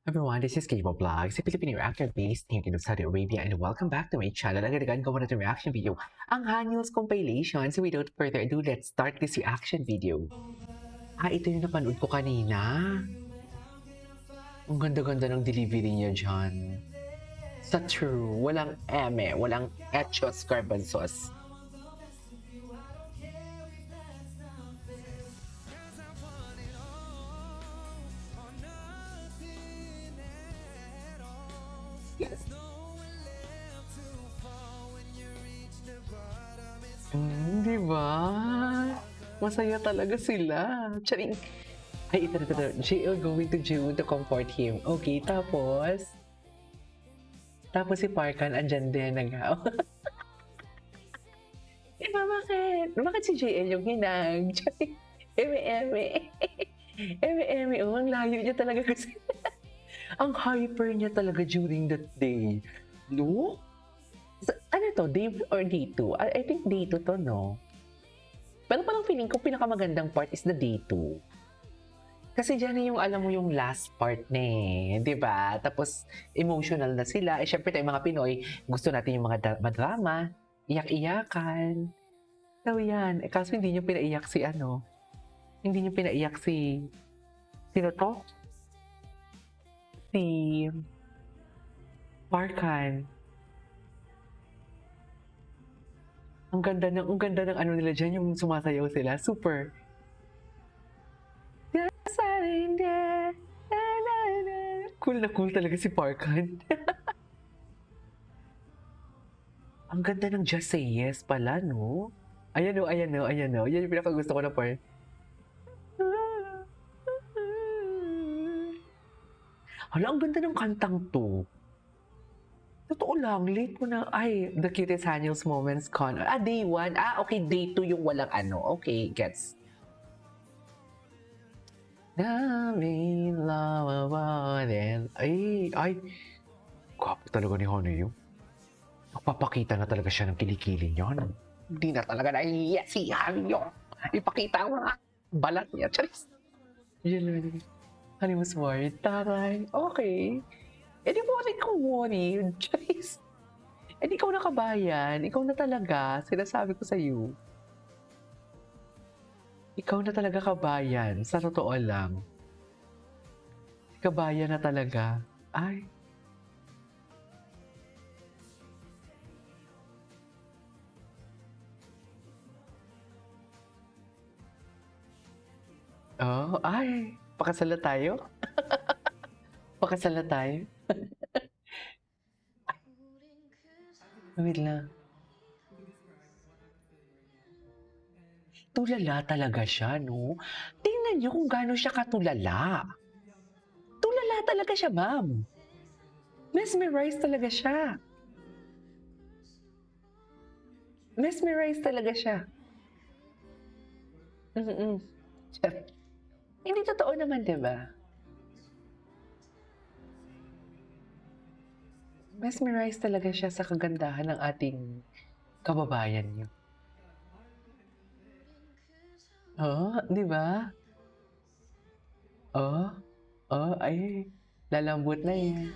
Everyone, this is Kabo Vlog, si Filipino reactor based here in Saudi Arabia, and welcome back to my channel. Agad-agad gawa na itong reaction video, ang Hanyos compilation. So without further ado, let's start this reaction video. Ito yung napanood ko kanina. Ang ganda-ganda ng delivery niya dyan. Sa true, walang eme, walang etchos carbon sauce. Di ba? Masaya talaga sila. Charing! Ito. JL going to June to comfort him. Okay, tapos si Parkan andyan din nag bakit? Bakit si JL yung hinang? Charing! Eme. Ang layo niya talaga kasi. Ang hyper niya talaga during that day. No? Ano to? Day or day 2? I think day 2 to, no? Pero parang feeling ko pinakamagandang part is the day 2. Kasi dyan yung alam mo yung last part na di ba? Tapos emotional na sila. Syempre tayong mga Pinoy, gusto natin yung mga drama, iyak-iyakan. So yan. Kaso hindi nyo pinaiyak si Hindi nyo pinaiyak si... Sino to? Si... Parkan. Ang ganda ng ano nila dyan, yung sumasayaw sila. Super. Cool na cool talaga si Parkan. Ang ganda ng Just Say Yes pala, no? Ayan o. Yan yung pinakagusto ko na part. Hala, ang ganda ng kantang to. Totoo lang, late mo na. The cutest Hanyos moments con. Day 1. Okay, day 2 yung walang Okay, gets. Daming lamawanin. Gwapo talaga ni Hanyos. Magpapakita na talaga siya ng kilikili niya. Hindi na talaga naiiyak si Hanyos. Ipakita ang mga balat niya. Charis. Yan. Hanyos worried. Taray. Okay. Di mo rin kong worried. Charis. Ikaw na kabayan. Ikaw na talaga. Sinasabi ko sa'yo. Ikaw na talaga kabayan, sa totoo lang. Kabayan na talaga. Pakasala tayo? Pakasala tayo? Wait lang. Tulala talaga siya, no? Tingnan niyo kung gaano siya katulala. Tulala talaga siya, ma'am. Mesmerized talaga siya. Mesmerized talaga siya. Hindi totoo naman, di ba? Mesmerized talaga siya sa kagandahan ng ating kababayan niyo. Di ba? Lalambot na yan.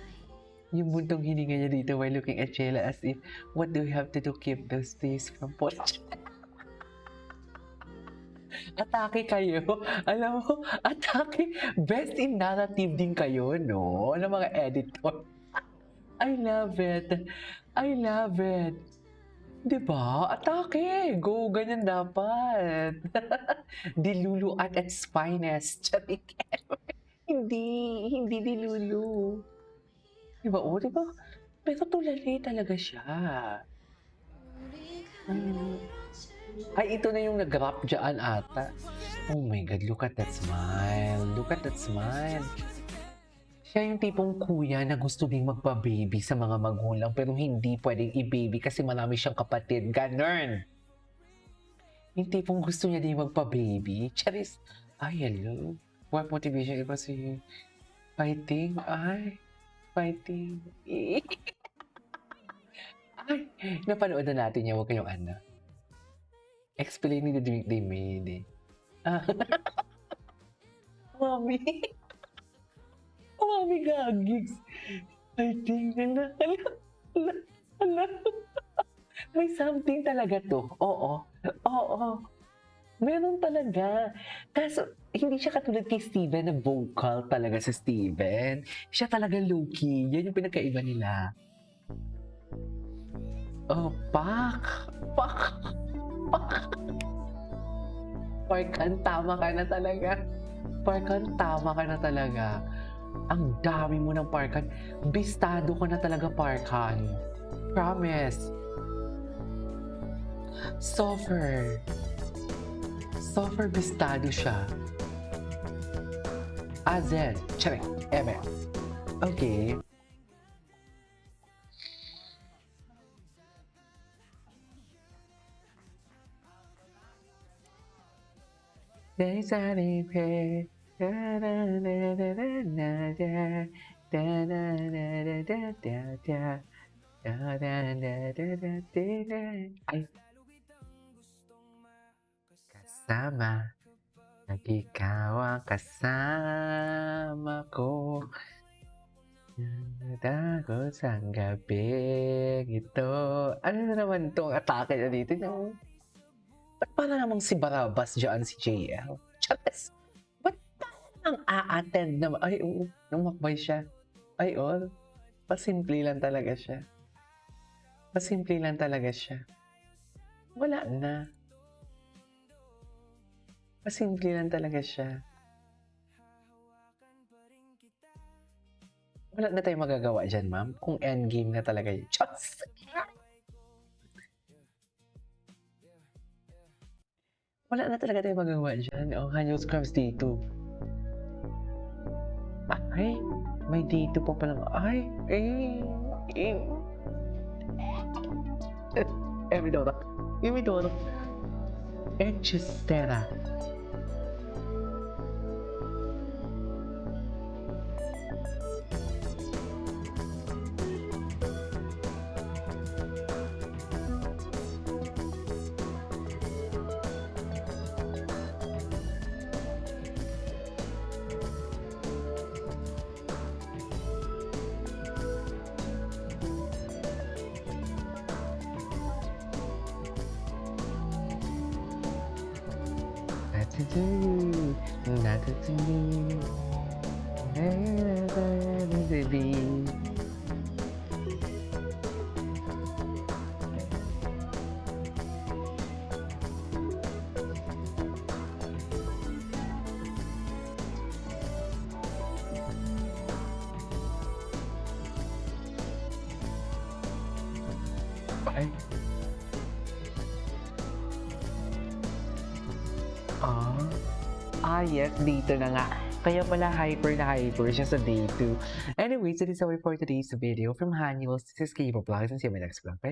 Yung buntong hininga niya dito while looking at Sheila as if, what do we have to do keep those days from Porsche? Atake kayo. Alam mo, atake. Best in narrative din kayo, no? Ng mga editor. I love it. Diba? Atake! Go! Ganyan dapat. Dilulu at its finest. Hindi dilulu. Diba? Diba? Pero tulali talaga siya. Ito na yung nag-rap dyan ata. Oh my God, look at that smile. Siya yung tipong kuya na gusto ding magpa-baby sa mga magulang pero hindi pwedeng i-baby kasi marami siyang kapatid. Ganun. Yung tipong gusto niya ding magpa-baby. Charis. Hello. What motivation iba si fighting? Fighting. Napanood na natin yan. Huwag kayong explaining the drink they made. Mommy. Mami gagigs. I think na, ala, ala. May something talaga to. Oo. Oo. Meron talaga. Kaso, hindi siya katulad kay Steven na vocal talaga sa Steven. Siya talaga low-key. Yan yung pinagkaiba nila. Oh, pak! Pak! Pak! Parkan, tama ka na talaga. Parkan, tama ka na talaga. Ang dami mo ng Parkan. Bistado ka na talaga, Parkan. Promise. Soffer. Soffer bistado siya. Azen. Charing. Eme. Okay. There's a replay. Da da da da da da da. Da da da da da da da. Da da da da da da. Ay. Kasama. Pag ikaw ang kasama ko. Takot sa gabi ito. Ano na naman itong atake na dito? Ba't para namang si Barabas dyan si JL? Chates! Ba't parang a-attend naman? Ay, oo. Numakbay siya. Ay, oo. Pasimple lang talaga siya. Pasimple lang talaga siya. Wala na. Pasimple lang talaga siya. Wala na tayong magagawa dyan, ma'am. Kung endgame na talaga yun. Chates! Wala na talaga tayong magawa dyan. Oh, Hanyo Scrubs dito. Ay, may dito pa palang. Ay, Emidora. Emidora. Echistera. Ay. Yes, dito na nga. Kaya pala hyper na hyper siya sa day 2. Anyways, that is all for today's video from Hanyuls. This is K-Pop Vlogs and see you in my next vlog. Bye!